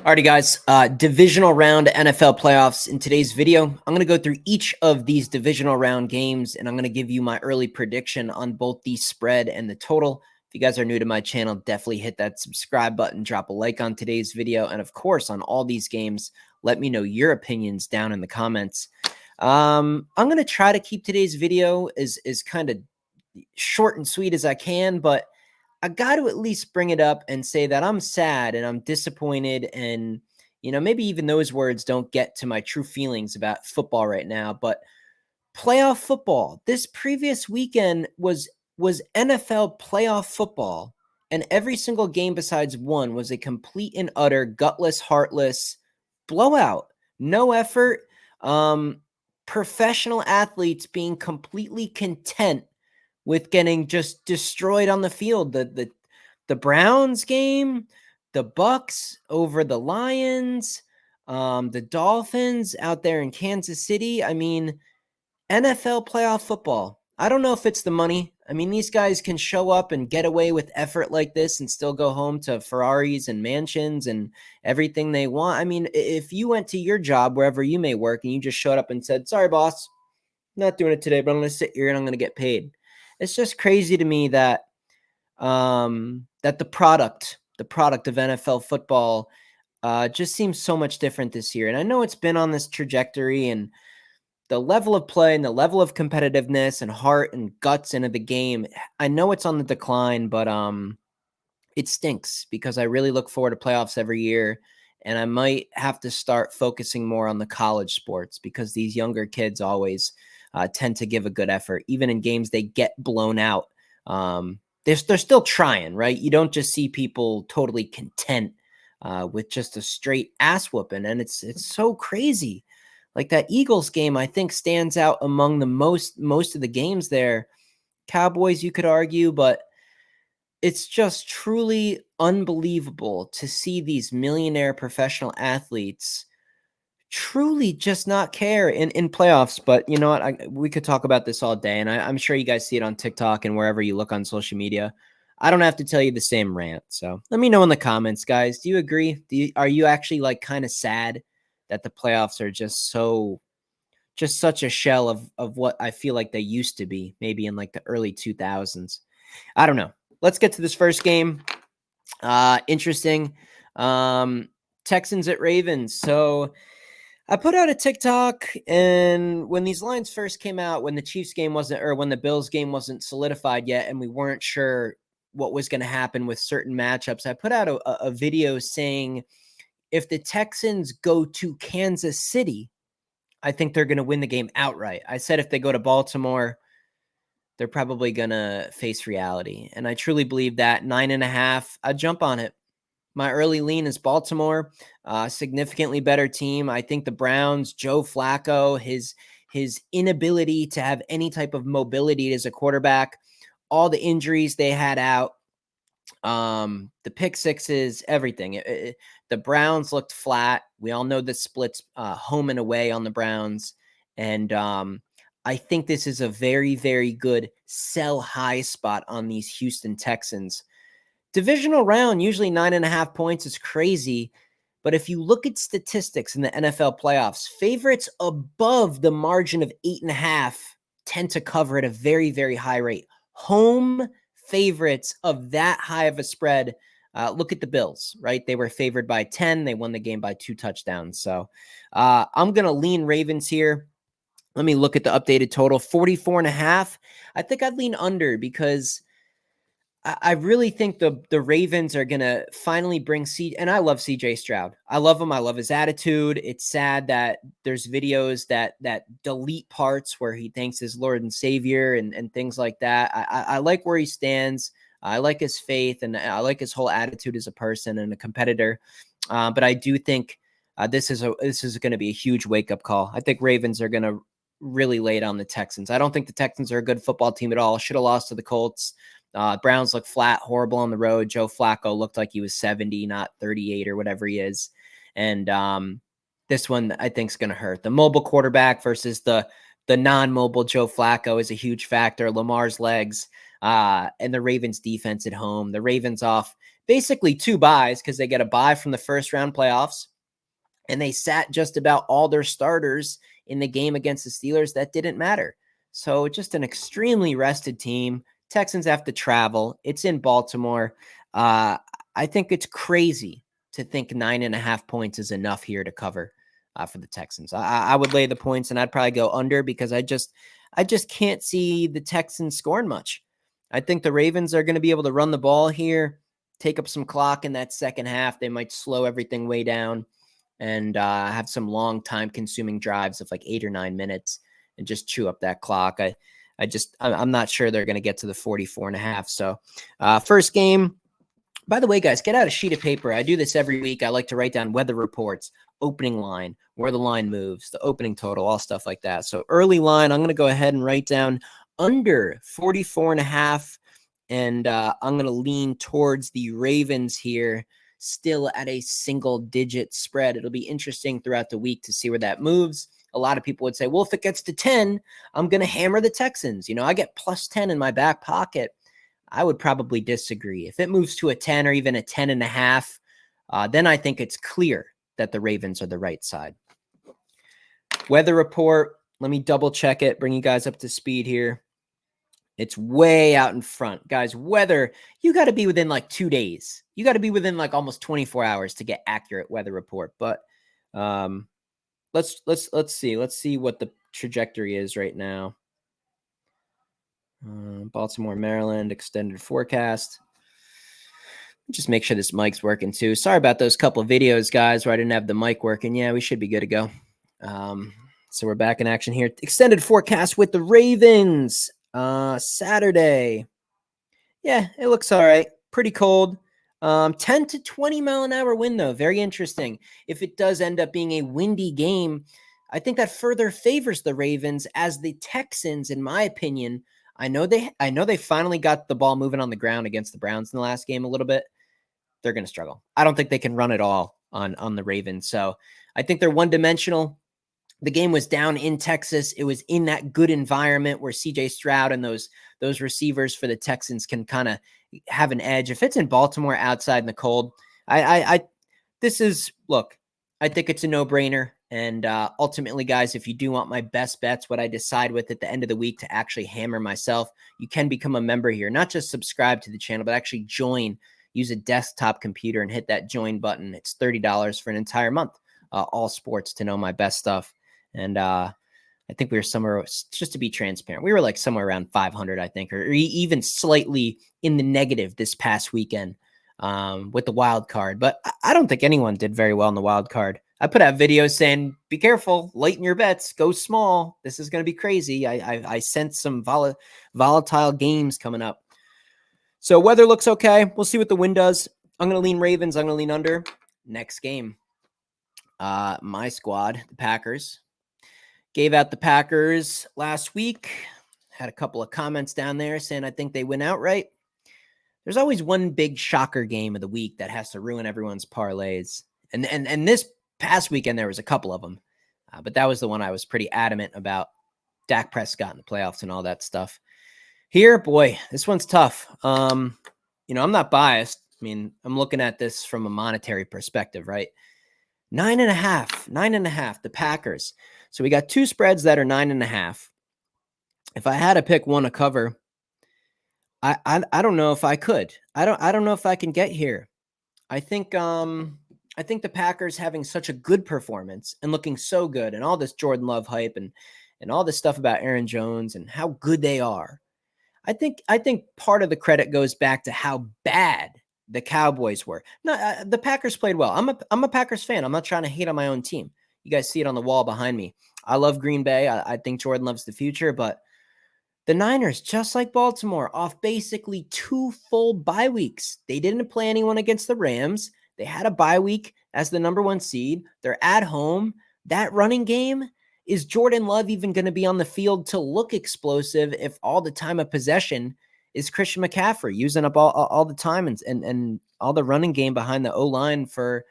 Alrighty, guys. Divisional round NFL playoffs. In today's video, I'm going to go through each of these divisional round games, and I'm going to give you my early prediction on both the spread and the total. If you guys are new to my channel, definitely hit that subscribe button, drop a like on today's video, and of course, on all these games, let me know your opinions down in the comments. I'm going to try to keep today's video as kind of short and sweet as I can, but I got to at least bring it up and say that I'm sad and I'm disappointed. And, maybe even those words don't get to my true feelings about football right now. But playoff football, this previous weekend was NFL playoff football. And every single game besides one was a complete and utter gutless, heartless blowout. No effort. Professional athletes being completely content with getting just destroyed on the field. The Browns game, the Bucks over the Lions, the Dolphins out there in Kansas City. I mean, NFL playoff football. I don't know if it's the money. I mean, these guys can show up and get away with effort like this and still go home to Ferraris and mansions and everything they want. I mean, if you went to your job, wherever you may work, and you just showed up and said, "Sorry, boss, not doing it today, but I'm going to sit here and I'm going to get paid." It's just crazy to me that that the product of NFL football just seems so much different this year. And I know it's been on this trajectory, and the level of play and the level of competitiveness and heart and guts into the game, I know it's on the decline, but it stinks because I really look forward to playoffs every year. And I might have to start focusing more on the college sports because these younger kids always tend to give a good effort. Even in games they get blown out, they're still trying, right? You don't just see people totally content with just a straight ass whooping. And it's so crazy. Like that Eagles game, I think stands out among the most of the games there. Cowboys, you could argue, but it's just truly unbelievable to see these millionaire professional athletes truly just not care in playoffs. But you know what? We could talk about this all day, and I'm sure you guys see it on TikTok and wherever you look on social media. I don't have to tell you the same rant. So let me know in the comments, guys. Do you agree? Are you actually like kind of sad that the playoffs are just such a shell of what I feel like they used to be, maybe in like the early 2000s? I don't know. Let's get to this first game. Interesting. Texans at Ravens. So I put out a TikTok, and when these lines first came out, when the Chiefs game wasn't, or when the Bills game wasn't solidified yet, and we weren't sure what was going to happen with certain matchups, I put out a video saying if the Texans go to Kansas City, I think they're going to win the game outright. I said if they go to Baltimore, they're probably going to face reality. And I truly believe that. 9.5, I'd jump on it. My early lean is Baltimore, significantly better team. I think the Browns, Joe Flacco, his inability to have any type of mobility as a quarterback, all the injuries they had out, the pick sixes, everything. The Browns looked flat. We all know the splits home and away on the Browns. And I think this is a very, very good sell high spot on these Houston Texans. Divisional round, usually 9.5 points is crazy. But if you look at statistics in the NFL playoffs, favorites above the margin of 8.5 tend to cover at a very, very high rate. Home favorites of that high of a spread, look at the Bills, right? They were favored by 10. They won the game by 2 touchdowns. So I'm going to lean Ravens here. Let me look at the updated total, 44.5. I think I'd lean under because I really think the Ravens are going to finally bring and I love CJ Stroud. I love him. I love his attitude. It's sad that there's videos that delete parts where he thanks his Lord and Savior and things like that. I like where he stands. I like his faith, and I like his whole attitude as a person and a competitor. But I do think this is going to be a huge wake-up call. I think Ravens are going to really lay it on the Texans. I don't think the Texans are a good football team at all. Should have lost to the Colts. Browns look flat, horrible on the road. Joe Flacco looked like he was 70, not 38 or whatever he is. And this one I think is going to hurt. The mobile quarterback versus the non-mobile Joe Flacco is a huge factor. Lamar's legs and the Ravens defense at home. The Ravens off basically 2 buys because they get a bye from the first round playoffs, and they sat just about all their starters in the game against the Steelers. That didn't matter. So just an extremely rested team. Texans have to travel. It's in Baltimore. I think it's crazy to think 9.5 points is enough here to cover for the Texans. I would lay the points, and I'd probably go under because I just can't see the Texans scoring much. I think the Ravens are going to be able to run the ball here, take up some clock in that second half. They might slow everything way down and have some long time consuming drives of like 8 or 9 minutes and just chew up that clock. I'm not sure they're going to get to the 44.5. So first game, by the way, guys, get out a sheet of paper. I do this every week. I like to write down weather reports, opening line, where the line moves, the opening total, all stuff like that. So early line, I'm going to go ahead and write down under 44.5. And I'm going to lean towards the Ravens here, still at a single-digit spread. It'll be interesting throughout the week to see where that moves. A lot of people would say, well, if it gets to 10, I'm going to hammer the Texans. You know, I get plus 10 in my back pocket. I would probably disagree. If it moves to a 10 or even a 10.5, then I think it's clear that the Ravens are the right side. Weather report. Let me double check it, bring you guys up to speed here. It's way out in front. Guys, weather, you got to be within like 2 days. You got to be within like almost 24 hours to get accurate weather report. But let's see. Let's see what the trajectory is right now. Baltimore, Maryland, extended forecast. Just make sure this mic's working too. Sorry about those couple of videos, guys, where I didn't have the mic working. Yeah, we should be good to go. So we're back in action here. Extended forecast with the Ravens. Saturday. Yeah, it looks all right. Pretty cold. 10 to 20 mile an hour wind, though. Very interesting. If it does end up being a windy game, I think that further favors the Ravens, as the Texans, in my opinion, I know they finally got the ball moving on the ground against the Browns in the last game a little bit. They're going to struggle. I don't think they can run it all on the Ravens. So I think they're one-dimensional. The game was down in Texas. It was in that good environment where CJ Stroud and those receivers for the Texans can kind of have an edge. If it's in Baltimore outside in the cold, I think it's a no-brainer. And ultimately, guys, if you do want my best bets, what I decide with at the end of the week to actually hammer myself, you can become a member here. Not just subscribe to the channel, but actually join. Use a desktop computer and hit that join button. It's $30 for an entire month. All sports to know my best stuff. And I think we were somewhere, just to be transparent, we were like somewhere around 500, I think, or even slightly in the negative this past weekend with the wild card. But I don't think anyone did very well in the wild card. I put out videos saying, be careful, lighten your bets, go small. This is going to be crazy. I sense some volatile games coming up. So weather looks okay. We'll see what the wind does. I'm going to lean Ravens. I'm going to lean under. Next game. My squad, the Packers. Gave out the Packers last week. Had a couple of comments down there saying I think they win outright. There's always one big shocker game of the week that has to ruin everyone's parlays. And this past weekend, there was a couple of them. But that was the one I was pretty adamant about. Dak Prescott in the playoffs and all that stuff. Here, boy, this one's tough. I'm not biased. I mean, I'm looking at this from a monetary perspective, right? 9.5, the Packers. So we got two spreads that are 9.5. If I had to pick one to cover, I don't know if I could. I don't know if I can get here. I think the Packers having such a good performance and looking so good, and all this Jordan Love hype and all this stuff about Aaron Jones and how good they are. I think part of the credit goes back to how bad the Cowboys were. No, the Packers played well. I'm a Packers fan. I'm not trying to hate on my own team. You guys see it on the wall behind me. I love Green Bay. I think Jordan loves the future, but the Niners, just like Baltimore, off basically 2 full bye weeks. They didn't play anyone against the Rams. They had a bye week as the number 1 seed. They're at home. That running game, is Jordan Love even going to be on the field to look explosive if all the time of possession is Christian McCaffrey using up all the time and all the running game behind the O-line for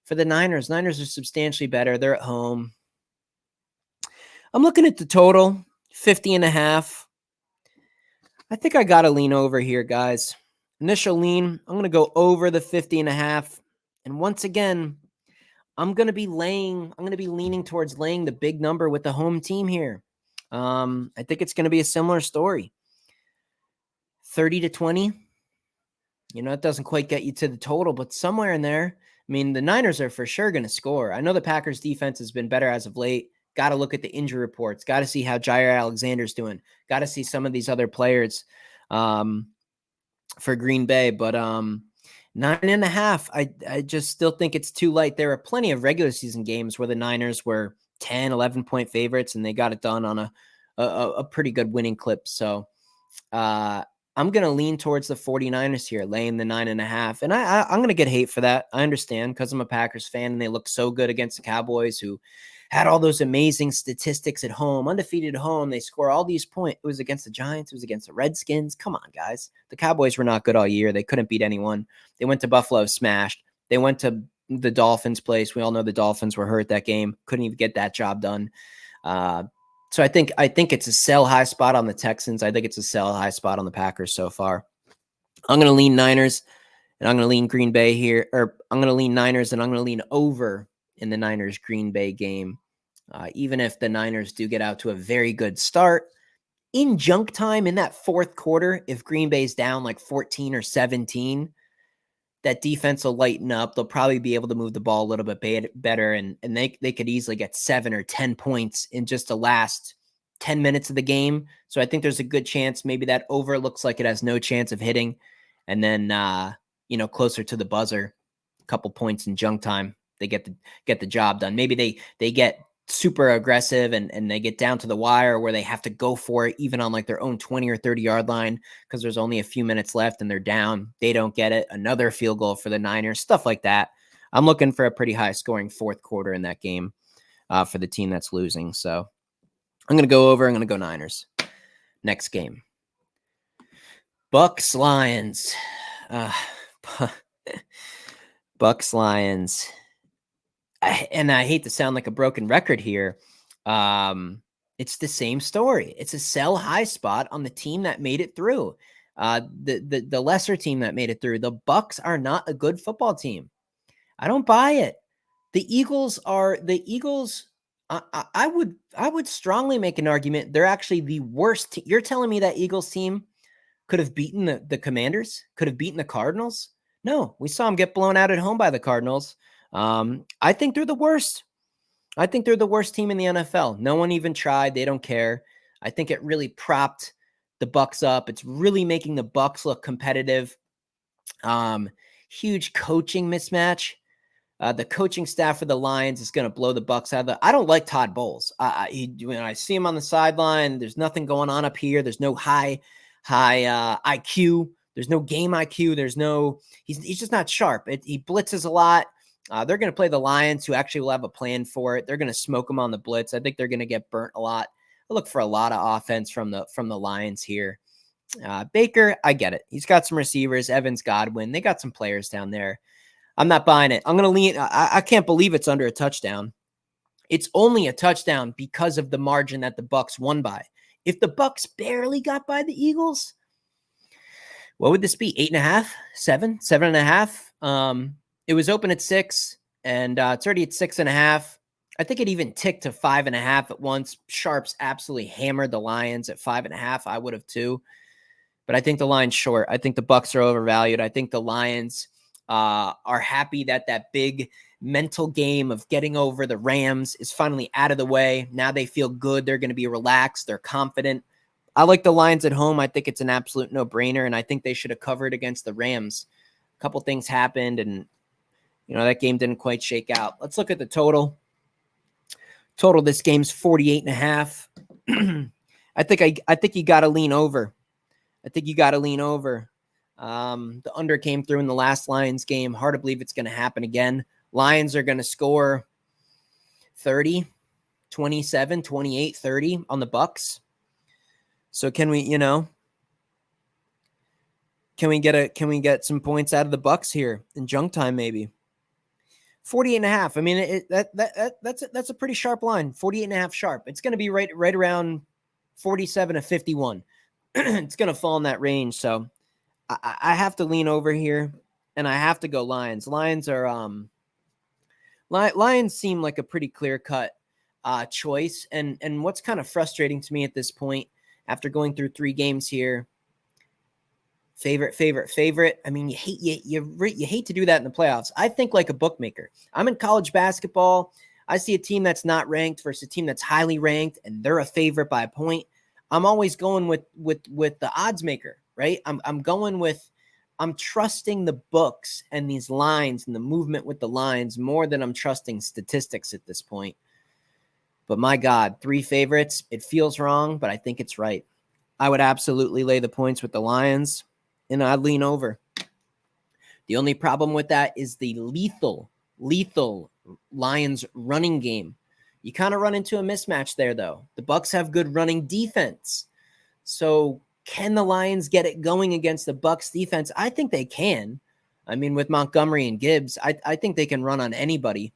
the Niners? Niners are substantially better. They're at home. I'm looking at the total, 50.5. I think I got to lean over here, guys. Initial lean, I'm going to go over the 50.5. And once again, I'm going to be leaning towards laying the big number with the home team here. I think it's going to be a similar story. 30-20. It doesn't quite get you to the total, but somewhere in there. I mean, the Niners are for sure going to score. I know the Packers defense has been better as of late. Got to look at the injury reports. Got to see how Jair Alexander's doing. Got to see some of these other players for Green Bay. But 9.5, I just still think it's too light. There are plenty of regular season games where the Niners were 10, 11-point favorites, and they got it done on a pretty good winning clip. So I'm going to lean towards the 49ers here, laying the 9.5. And I'm going to get hate for that. I understand because I'm a Packers fan and they look so good against the Cowboys, who had all those amazing statistics at home, undefeated at home. They score all these points. It was against the Giants. It was against the Redskins. Come on, guys. The Cowboys were not good all year. They couldn't beat anyone. They went to Buffalo, smashed. They went to the Dolphins' place. We all know the Dolphins were hurt that game. Couldn't even get that job done. So I think it's a sell high spot on the Texans. I think it's a sell high spot on the Packers so far. I'm going to lean Niners, and I'm going to lean Green Bay here. Or I'm going to lean Niners, and I'm going to lean over in the Niners-Green Bay game. Even if the Niners do get out to a very good start, in junk time in that fourth quarter, if Green Bay's down like 14 or 17, that defense will lighten up. They'll probably be able to move the ball a little bit better, and they could easily get 7 or 10 points in just the last 10 minutes of the game. So I think there's a good chance maybe that over looks like it has no chance of hitting, and then closer to the buzzer, a couple points in junk time, they get the job done. Maybe they get super aggressive and they get down to the wire where they have to go for it even on like their own 20 or 30 yard line because there's only a few minutes left and they're down. They don't get it. Another field goal for the Niners, stuff like that. I'm looking for a pretty high scoring fourth quarter in that game for the team that's losing. So I'm going to go over. I'm going to go Niners. Next game. Bucks Lions. Bucks Lions. And I hate to sound like a broken record here. It's the same story. It's a sell high spot on the team that made it through. The lesser team that made it through. The Bucks are not a good football team. I don't buy it. The Eagles. I would strongly make an argument. They're actually the worst. You're telling me that Eagles team could have beaten the Commanders? Could have beaten the Cardinals? No, we saw them get blown out at home by the Cardinals. I think they're the worst. I think they're the worst team in the NFL. No one even tried. They don't care. I think it really propped the Bucks up. It's really making the Bucks look competitive. Huge coaching mismatch. The coaching staff for the Lions is going to blow the Bucks out of the. I don't like Todd Bowles. When I see him on the sideline, there's nothing going on up here. There's no high IQ. There's no game IQ. There's no. He's just not sharp. He blitzes a lot. They're going to play the Lions, who actually will have a plan for it. They're going to smoke them on the blitz. I think they're going to get burnt a lot. I look for a lot of offense from the Lions here. Baker, I get it. He's got some receivers, Evans, Godwin. They got some players down there. I'm not buying it. I'm going to lean. I can't believe it's under a touchdown. It's only a touchdown because of the margin that the Bucks won by. If the Bucks barely got by the Eagles, what would this be? 8.5, 7.5. It was open at 6, and it's already at 6.5. I think it even ticked to 5.5 at once. Sharps absolutely hammered the Lions at 5.5. I would have too, but I think the line's short. I think the Bucks are overvalued. I think the Lions are happy that big mental game of getting over the Rams is finally out of the way. Now they feel good. They're going to be relaxed. They're confident. I like the Lions at home. I think it's an absolute no-brainer, and I think they should have covered against the Rams. A couple things happened, and that game didn't quite shake out. Let's look at the total. Total, this game's 48.5. I think you got to lean over. The under came through in the last Lions game. Hard to believe it's going to happen again. Lions are going to score 30, 27, 28, 30 on the Bucks. So can we get some points out of the Bucks here in junk time maybe? 48.5. I mean, that's a pretty sharp line. 48.5 sharp. It's going to be right around 47 to 51. It's going to fall in that range. So I have to lean over here, and I have to go Lions. Lions are Lions seem like a pretty clear-cut choice, and what's kind of frustrating to me at this point, after going through 3 games here, favorite. I mean, you hate to do that in the playoffs. I think like a bookmaker. I'm in college basketball. I see a team that's not ranked versus a team that's highly ranked, and they're a favorite by a point. I'm always going with the odds maker, right? I'm trusting the books and these lines and the movement with the lines more than I'm trusting statistics at this point. But my God, 3 favorites. It feels wrong, but I think it's right. I would absolutely lay the points with the Lions, and I'd lean over. The only problem with that is the lethal Lions running game. You kind of run into a mismatch there, though. The Bucs have good running defense. So can the Lions get it going against the Bucs defense? I think they can. I mean, with Montgomery and Gibbs, I think they can run on anybody.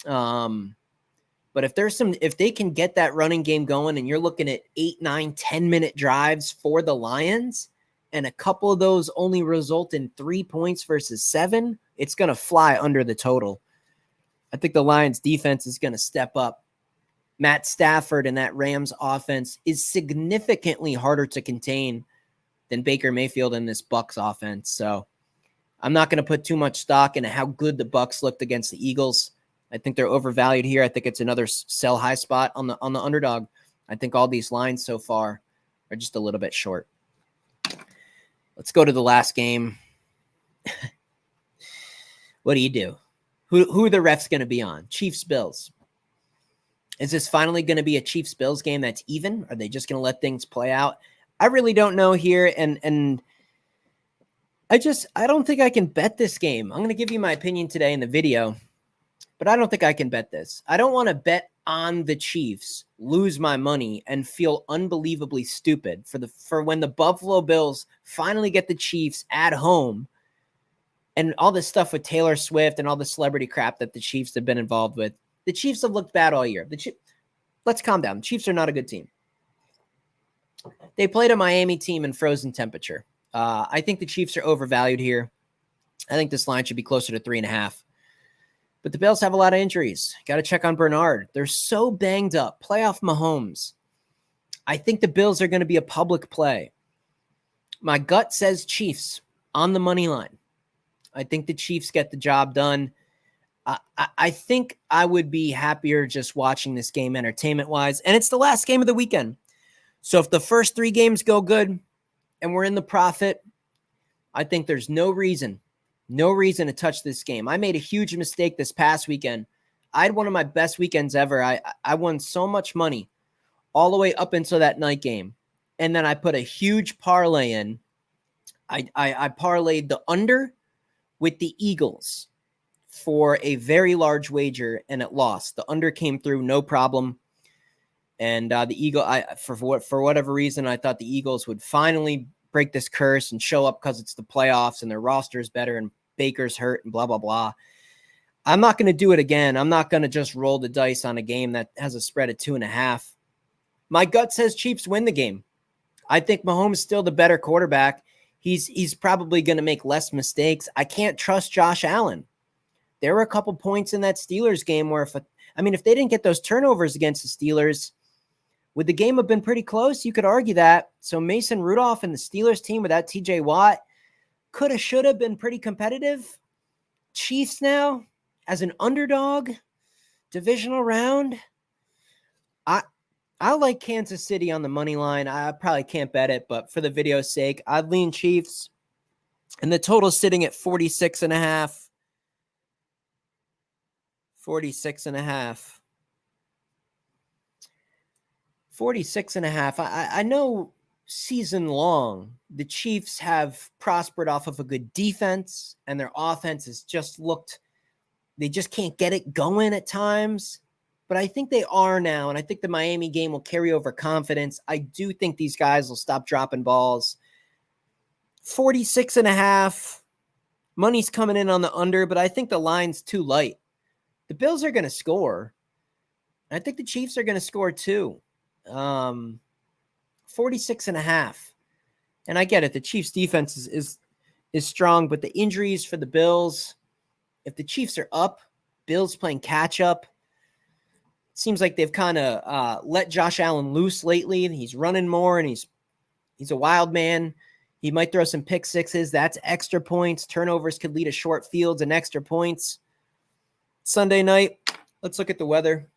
But if they can get that running game going, and you're looking at 8, 9, 10-minute drives for the Lions, and a couple of those only result in 3 points versus 7, it's going to fly under the total. I think the Lions defense is going to step up. Matt Stafford and that Rams offense is significantly harder to contain than Baker Mayfield in this Bucs offense. So I'm not going to put too much stock into how good the Bucs looked against the Eagles. I think they're overvalued here. I think it's another sell high spot on the underdog. I think all these lines so far are just a little bit short. Let's go to the last game. What do? Who are the refs going to be on? Chiefs Bills. Is this finally going to be a Chiefs Bills game that's even? Are they just going to let things play out? I really don't know here, and I don't think I can bet this game. I'm going to give you my opinion today in the video, but I don't think I can bet this. I don't want to bet on the Chiefs, lose my money, and feel unbelievably stupid for when the Buffalo Bills finally get the Chiefs at home, and all this stuff with Taylor Swift and all the celebrity crap that the Chiefs have been involved with. The Chiefs have looked bad all year. Let's calm down. The Chiefs are not a good team. They played a Miami team in frozen temperature. I think the Chiefs are overvalued here. I think this line should be closer to 3.5. But the Bills have a lot of injuries. Got to check on Bernard. They're so banged up. Playoff Mahomes. I think the Bills are going to be a public play. My gut says Chiefs on the money line. I think the Chiefs get the job done. I think I would be happier just watching this game entertainment-wise. And it's the last game of the weekend. So if the first 3 games go good and we're in the profit, I think there's no reason to touch this game. I made a huge mistake this past weekend. I had one of my best weekends ever. I won so much money all the way up until that night game. And then I put a huge parlay in. I parlayed the under with the Eagles for a very large wager, and it lost. The under came through, no problem. And for whatever reason, I thought the Eagles would finally break this curse and show up because it's the playoffs and their roster is better and Baker's hurt and blah, blah, blah. I'm not going to do it again. I'm not going to just roll the dice on a game that has a spread of 2.5. My gut says Chiefs win the game. I think Mahomes is still the better quarterback. He's probably going to make less mistakes. I can't trust Josh Allen. There were a couple points in that Steelers game where if they didn't get those turnovers against the Steelers, would the game have been pretty close? You could argue that. So Mason Rudolph and the Steelers team without TJ Watt could have, should have been pretty competitive. Chiefs now as an underdog, divisional round. I like Kansas City on the money line. I probably can't bet it, but for the video's sake, I'd lean Chiefs. And the total's sitting at 46.5. 46.5. 46.5. I know season long, the Chiefs have prospered off of a good defense, and their offense has they just can't get it going at times. But I think they are now, and I think the Miami game will carry over confidence. I do think these guys will stop dropping balls. 46.5. Money's coming in on the under, but I think the line's too light. The Bills are going to score. I think the Chiefs are going to score too. 46.5. And I get it. The Chiefs defense is is strong, but the injuries for the Bills, if the Chiefs are up, Bills playing catch up. Seems like they've kind of let Josh Allen loose lately. He's running more, and he's a wild man. He might throw some pick sixes. That's extra points. Turnovers could lead to short fields and extra points. Sunday night, let's look at the weather.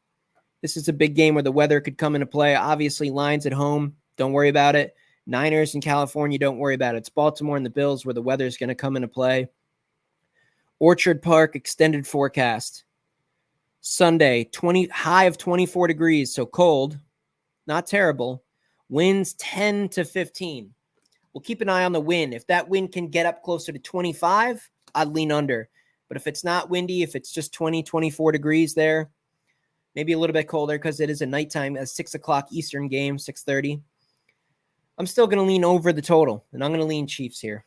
This is a big game where the weather could come into play. Obviously, Lions at home, don't worry about it. Niners in California, don't worry about it. It's Baltimore and the Bills where the weather is going to come into play. Orchard Park, extended forecast. Sunday, high of 24 degrees, so cold, not terrible. Winds 10 to 15. We'll keep an eye on the wind. If that wind can get up closer to 25, I'd lean under. But if it's not windy, if it's just 20, 24 degrees there, maybe a little bit colder because it is a nighttime, a 6 o'clock Eastern game, 6:30. I'm still going to lean over the total, and I'm going to lean Chiefs here.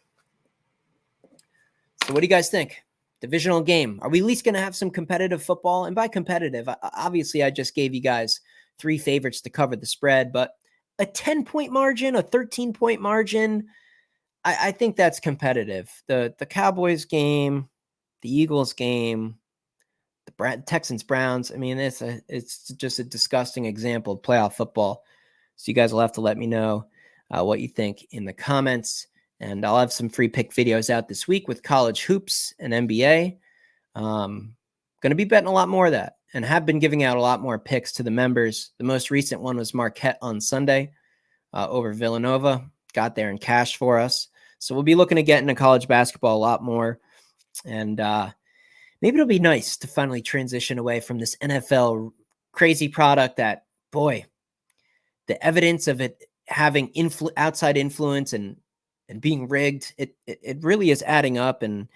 So what do you guys think? Divisional game. Are we at least going to have some competitive football? And by competitive, obviously I just gave you guys 3 favorites to cover the spread, but a 10-point margin, a 13-point margin, I think that's competitive. The Cowboys game, the Eagles game, the Texans Browns. I mean, it's just a disgusting example of playoff football. So you guys will have to let me know what you think in the comments. And I'll have some free pick videos out this week with college hoops and NBA. Going to be betting a lot more of that and have been giving out a lot more picks to the members. The most recent one was Marquette on Sunday over Villanova. Got there in cash for us. So we'll be looking to get into college basketball a lot more. And maybe it'll be nice to finally transition away from this NFL crazy product that, boy, the evidence of it having outside influence and being rigged, it really is adding up. And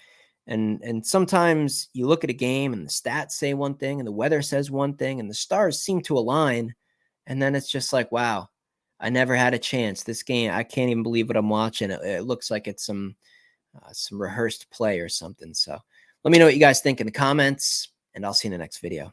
sometimes you look at a game and the stats say one thing and the weather says one thing and the stars seem to align. And then it's just like, wow, I never had a chance. This game, I can't even believe what I'm watching. It looks like it's some rehearsed play or something. So let me know what you guys think in the comments, and I'll see you in the next video.